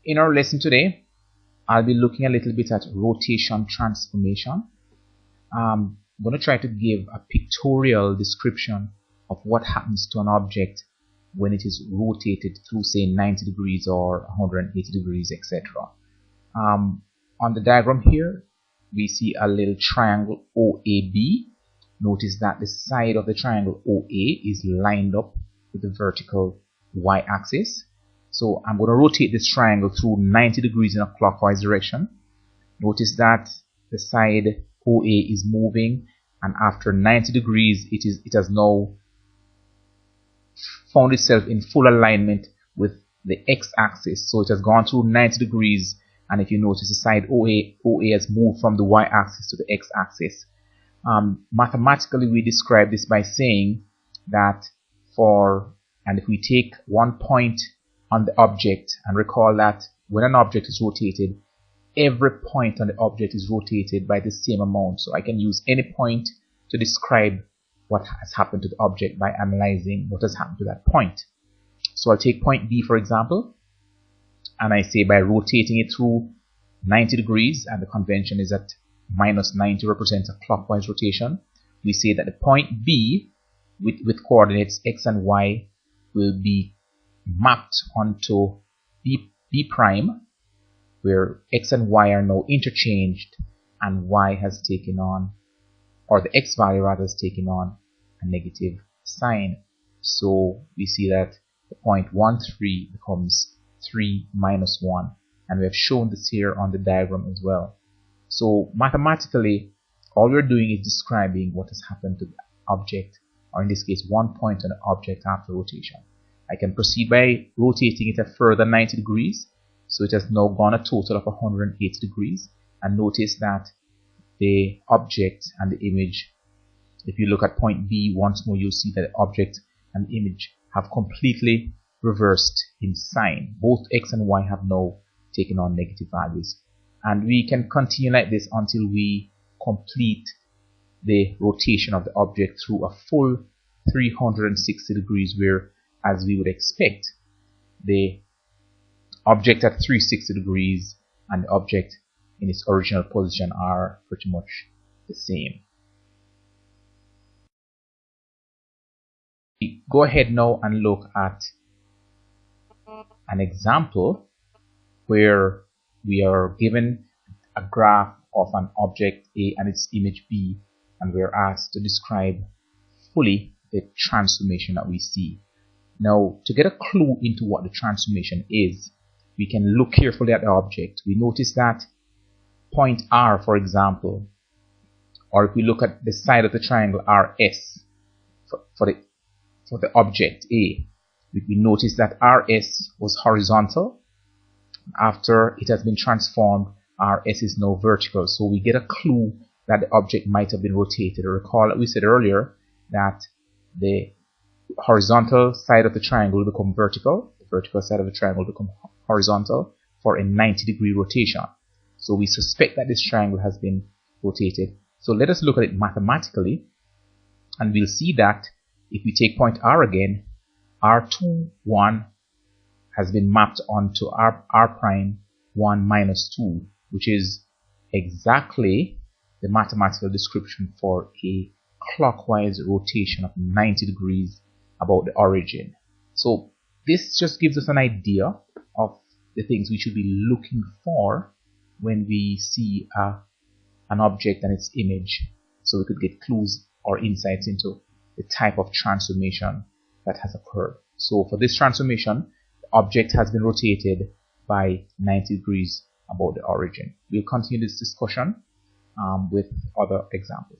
In our lesson today, I'll be looking a little bit at rotation transformation. I'm going to try to give a pictorial description of what happens to an object when it is rotated through, say, 90 degrees or 180 degrees, etc. On the diagram here, we see a little triangle OAB. Notice that the side of the triangle OA is lined up with the vertical y-axis. So I'm going to rotate this triangle through 90 degrees in a clockwise direction. Notice that the side OA is moving, and after 90 degrees it has now found itself in full alignment with the x-axis. So it has gone through 90 degrees, and if you notice, the side OA has moved from the y-axis to the x-axis. Mathematically, we describe this by saying that if we take one point on the object, and recall that when an object is rotated, every point on the object is rotated by the same amount. So I can use any point to describe what has happened to the object by analyzing what has happened to that point. So I'll take point B, for example, and I say by rotating it through 90 degrees, and the convention is that minus 90 represents a clockwise rotation, we say that the point B with coordinates x and y will be mapped onto B prime, where x and y are now interchanged, and y has taken on, or the x value rather, has taken on a negative sign. So we see that the point 1, 3 becomes 3 minus 1, and we have shown this here on the diagram as well. So mathematically, all we're doing is describing what has happened to the object, or in this case, one point on the object after rotation. I can proceed by rotating it a further 90 degrees, so it has now gone a total of 180 degrees. And notice that the object and the image, if you look at point B once more, you'll see that the object and the image have completely reversed in sign. Both x and y have now taken on negative values. And we can continue like this until we complete the rotation of the object through a full 360 degrees, where, as we would expect, the object at 360 degrees and the object in its original position are pretty much the same. We go ahead now and look at an example where we are given a graph of an object A and its image B, and we're asked to describe fully the transformation that we see. Now, to get a clue into what the transformation is, we can look carefully at the object. We notice that point R, for example, or if we look at the side of the triangle RS for the object A, we notice that RS was horizontal. After it has been transformed, RS is now vertical. So we get a clue that the object might have been rotated. Recall that we said earlier that the horizontal side of the triangle will become vertical, the vertical side of the triangle will become horizontal for a 90-degree rotation. So we suspect that this triangle has been rotated. So let us look at it mathematically, and we'll see that if we take point R again, R2, 1 has been mapped onto R prime 1 minus 2, which is exactly the mathematical description for a clockwise rotation of 90 degrees about the origin. So this just gives us an idea of the things we should be looking for when we see an object and its image, so we could get clues or insights into the type of transformation that has occurred. So for this transformation, the object has been rotated by 90 degrees about the origin. We'll continue this discussion with other examples.